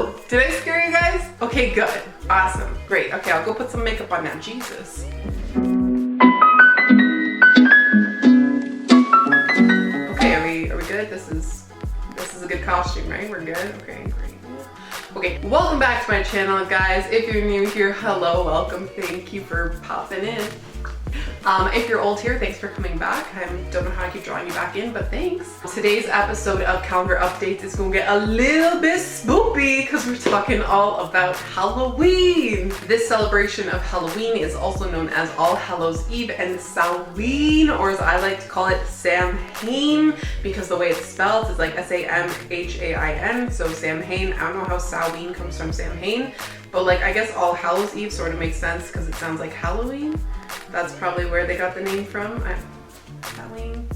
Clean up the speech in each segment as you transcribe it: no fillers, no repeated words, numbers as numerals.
Woo! Did I scare you guys? Okay, good. Awesome. Great. Okay, I'll go put some makeup on now. Jesus. Okay, are we good? This is a good costume, right? We're good? Okay, great. Okay, welcome back to my channel, guys. If you're new here, hello, welcome. Thank you for popping in. If you're old here, thanks for coming back. I don't know how I keep drawing you back in, but thanks. Today's episode of Calendar Updates is going to get a little bit spoopy because we're talking all about Halloween. This celebration of Halloween is also known as All Hallows Eve and Samhain, or as I like to call it, Samhain, because the way it's spelled is like S-A-M-H-A-I-N, so Samhain. I don't know how Samhain comes from Samhain, but like I guess All Hallows Eve sort of makes sense because it sounds like Halloween. That's probably where they got the name from. Halloween.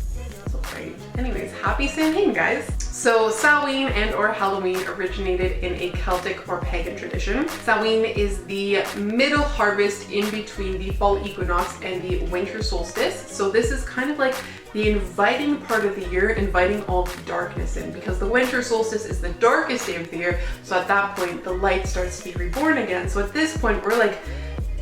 So great. Anyways, happy Samhain, guys. So Samhain and or Halloween originated in a Celtic or pagan tradition. Samhain is the middle harvest in between the fall equinox and the winter solstice. So this is kind of like the inviting part of the year, inviting all the darkness in, because the winter solstice is the darkest day of the year. So at that point, the light starts to be reborn again. So at this point, we're like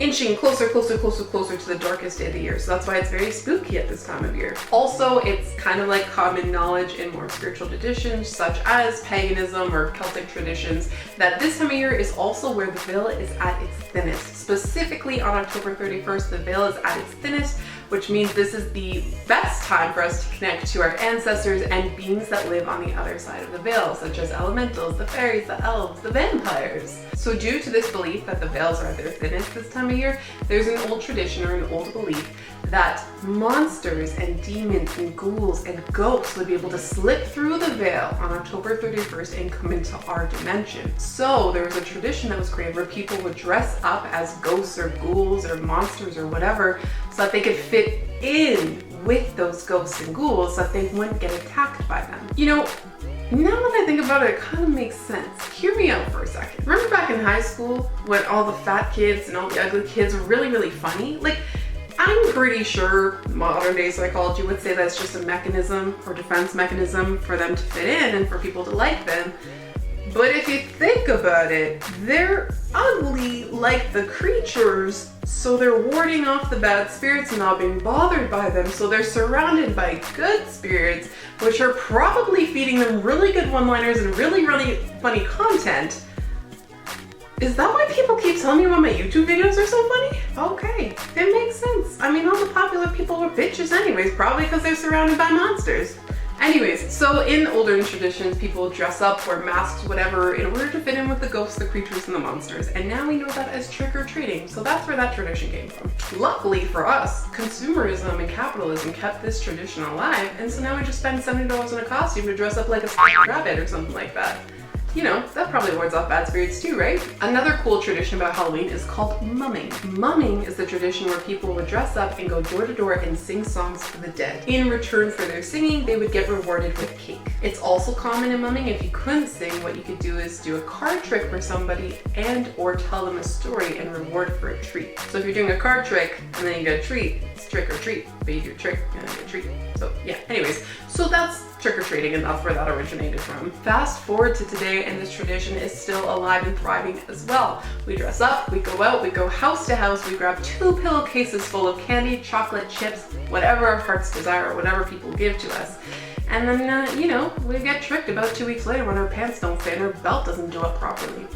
inching closer to the darkest day of the year. So that's why it's very spooky at this time of year. Also, it's kind of like common knowledge in more spiritual traditions, such as paganism or Celtic traditions, that this time of year is also where the veil is at its thinnest. Specifically on October 31st, the veil is at its thinnest, which means this is the best time for us to connect to our ancestors and beings that live on the other side of the veil, such as elementals, the fairies, the elves, the vampires. So due to this belief that the veils are at their thinnest this time of year, there's an old tradition or an old belief that monsters and demons and ghouls and ghosts would be able to slip through the veil on October 31st and come into our dimension. So there was a tradition that was created where people would dress up as ghosts or ghouls or monsters or whatever so that they could fit in with those ghosts and ghouls so that they wouldn't get attacked by them. You know, now that I think about it, it kind of makes sense. Hear me out for a second. Remember back in high school when all the fat kids and all the ugly kids were really, really funny? Like, I'm pretty sure modern day psychology would say that's just a mechanism or defense mechanism for them to fit in and for people to like them. But if you think about it, they're ugly like the creatures, so they're warding off the bad spirits and not being bothered by them, so they're surrounded by good spirits, which are probably feeding them really good one-liners and really, really funny content. Is that why people keep telling me why my YouTube videos are so funny? Okay, it makes sense. I mean, all the popular people were bitches anyways, probably because they're surrounded by monsters. Anyways, so in older traditions, people dress up, wear masks, whatever, in order to fit in with the ghosts, the creatures, and the monsters. And now we know that as trick-or-treating, so that's where that tradition came from. Luckily for us, consumerism and capitalism kept this tradition alive, and so now we just spend $70 on a costume to dress up like a rabbit or something like that. You know, that probably wards off bad spirits too, right? Another cool tradition about Halloween is called mumming. Mumming is the tradition where people would dress up and go door to door and sing songs for the dead. In return for their singing, they would get rewarded with cake. It's also common in mumming, if you couldn't sing, what you could do is do a card trick for somebody and or tell them a story and reward for a treat. So if you're doing a card trick and then you get a treat, it's trick or treat, but you do a trick and then you get a treat. So yeah, anyways, so that's trick-or-treating, and that's where that originated from. Fast forward to today, and this tradition is still alive and thriving as well. We dress up, we go out, we go house to house, we grab 2 pillowcases full of candy, chocolate, chips, whatever our hearts desire, or whatever people give to us. And then, you know, we get tricked about 2 weeks later when our pants don't fit and our belt doesn't do up properly.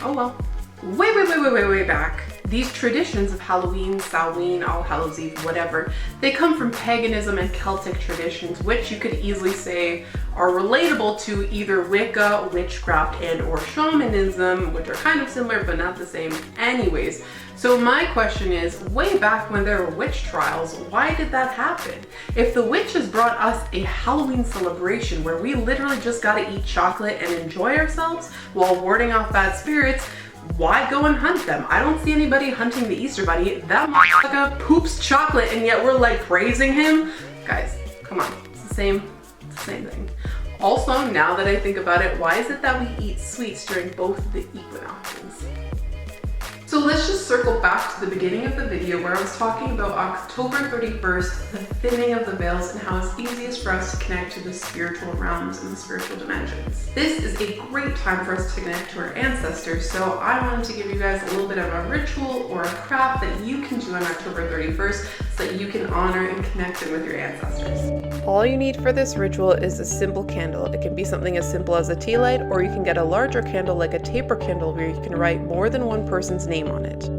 Oh well. Way back. These traditions of Halloween, Samhain, All Hallows Eve, whatever, they come from paganism and Celtic traditions, which you could easily say are relatable to either Wicca, witchcraft, and or shamanism, which are kind of similar but not the same anyways. So my question is, way back when there were witch trials, why did that happen? If the witches brought us a Halloween celebration where we literally just gotta eat chocolate and enjoy ourselves while warding off bad spirits, why go and hunt them? I don't see anybody hunting the Easter Bunny. That motherfucker poops chocolate and yet we're like praising him. Guys, come on, it's the same thing. Also, now that I think about it, why is it that we eat sweets during both of the equinoxes? So let's just circle back to the beginning of the video where I was talking about October 31st, the thinning of the veils, and how it's easiest for us to connect to the spiritual realms and the spiritual dimensions. This is a great time for us to connect to our ancestors, so I wanted to give you guys a little bit of a ritual or a craft that you can do on October 31st so that you can honor and connect in with your ancestors. All you need for this ritual is a simple candle. It can be something as simple as a tea light, or you can get a larger candle like a taper candle where you can write more than one person's name on it.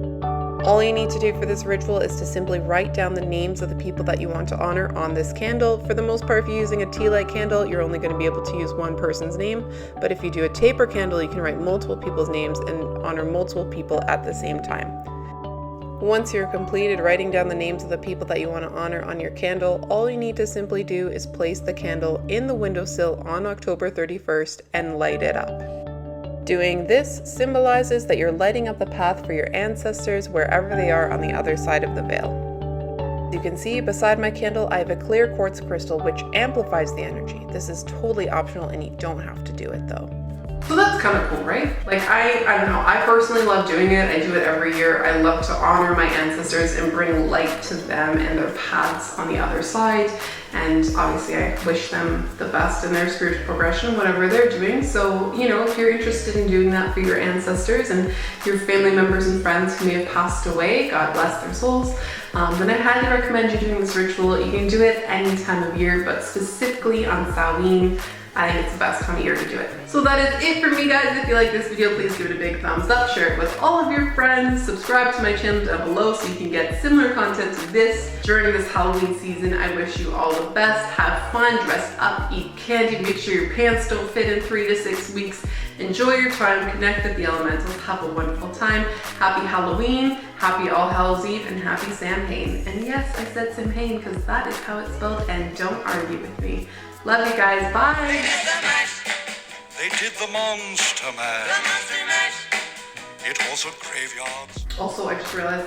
All you need to do for this ritual is to simply write down the names of the people that you want to honor on this candle. For the most part, if you're using a tea light candle, you're only going to be able to use one person's name. But if you do a taper candle, you can write multiple people's names and honor multiple people at the same time. Once you're completed writing down the names of the people that you want to honor on your candle, all you need to simply do is place the candle in the windowsill on October 31st and light it up. Doing this symbolizes that you're lighting up the path for your ancestors wherever they are on the other side of the veil. As you can see, beside my candle, I have a clear quartz crystal which amplifies the energy. This is totally optional and you don't have to do it though. So that's kind of cool, right? Like I don't know, I personally love doing it. I do it every year. I love to honor my ancestors and bring light to them and their paths on the other side. And obviously I wish them the best in their spiritual progression, whatever they're doing. So, you know, if you're interested in doing that for your ancestors and your family members and friends who may have passed away, God bless their souls, then I highly recommend you doing this ritual. You can do it any time of year, but specifically on Samhain, I think it's the best time of year to do it. So that is it for me, guys. If you like this video, please give it a big thumbs up, share it with all of your friends, subscribe to my channel down below so you can get similar content to this during this Halloween season. I wish you all the best. Have fun, dress up, eat candy, make sure your pants don't fit in 3 to 6 weeks. Enjoy your time, connect with the elementals, have a wonderful time. Happy Halloween, happy All Hallows Eve, and happy Samhain. And yes, I said Samhain because that is how it's spelled, and don't argue with me. Love you guys, bye! They did the monster mash. It was a graveyard. Also, I just realized,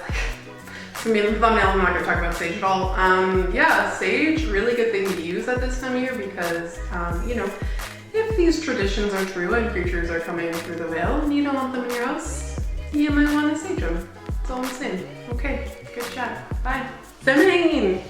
I mean, the thumbnail, I'm not gonna talk about sage at all. Yeah, sage, really good thing to use at this time of year because, you know, if these traditions are true and creatures are coming in through the veil and you don't want them in your house, you might want to sage them. That's all I'm saying. Okay, good chat. Bye. Samhain!